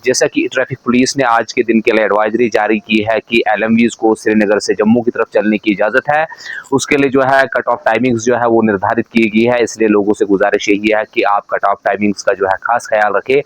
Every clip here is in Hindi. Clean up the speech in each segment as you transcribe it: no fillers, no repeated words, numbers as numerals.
जैसा कि ट्रैफिक पुलिस ने आज के दिन के लिए एडवाइजरी जारी की है कि एलएमवीज को श्रीनगर से जम्मू की तरफ चलने की इजाज़त है। उसके लिए जो है कट ऑफ टाइमिंग्स जो है वो निर्धारित की गई है। इसलिए लोगों से गुजारिश यही है कि आप कट ऑफ टाइमिंग्स का जो है खास ख्याल रखें,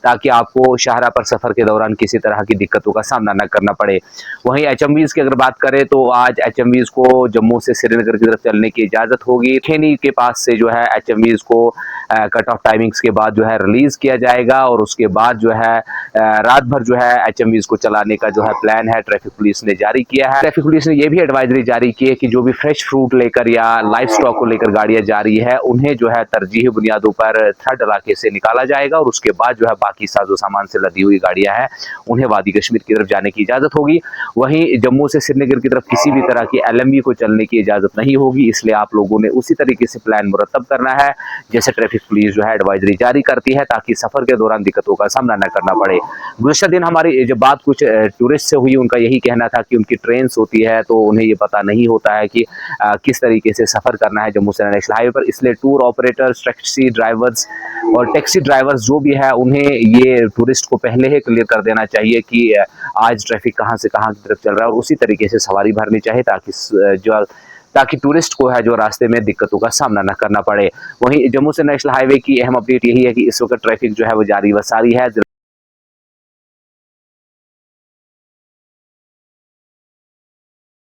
ताकि आपको शाहरा पर सफ़र के दौरान किसी तरह की दिक्कतों का सामना न करना पड़े। वहीं एचएमवीज़ की अगर बात करें तो आज एचएमवीज़ को जम्मू से श्रीनगर की तरफ चलने की इजाज़त होगी। खैनी के पास से जो है एचएमवीज़ को कट ऑफ टाइमिंग्स के बाद जो है रिलीज़ किया जाएगा और उसके बाद जो है रात भर जो है एचएमवीज़ को चलाने का जो है प्लान है ट्रैफिक पुलिस ने जारी किया है। ट्रैफिक पुलिस ने यह भी एडवाइजरी जारी की है कि जो भी फ्रेश फ्रूट लेकर या लाइव स्टॉक को लेकर गाड़ियां जा रही है उन्हें जो है तरजीही बुनियादों पर थर्ड इलाके से निकाला जाएगा और उसके बाद जो है बाकी साजो सामान से लदी हुई गाड़ियां हैं उन्हें वादी कश्मीर की तरफ जाने की इजाजत होगी। वहीं जम्मू से श्रीनगर की तरफ किसी भी तरह की एलएमवी को चलने की इजाजत नहीं होगी, इसलिए आप लोगों ने उसी तरीके से प्लान मुरतब करना है जैसे ट्रैफिक पुलिस जो है एडवाइजरी जारी करती है, ताकि सफर के दौरान दिक्कतों का सामना न करना पड़े। गुज़श्ता दिन हमारी जब बात कुछ टूरिस्ट से हुई, उनका यही कहना था कि उनकी ट्रेन होती है तो उन्हें ये पता नहीं होता है कि किस तरीके से सफ़र करना है जम्मू से नेशनल हाईवे पर। इसलिए टूर ऑपरेटर्स, टैक्सी ड्राइवर्स और टैक्सी ड्राइवर्स जो भी है उन्हें ये टूरिस्ट को पहले ही क्लियर कर देना चाहिए कि आज ट्रैफिक कहाँ से कहाँ की तरफ चल रहा है और उसी तरीके से सवारी भरनी चाहिए ताकि टूरिस्ट को है जो रास्ते में दिक्कतों का सामना न करना पड़े। वहीं जम्मू से नेशनल हाईवे की अहम अपडेट यही है कि इस वक्त ट्रैफिक जो है वो जारी व सारी है।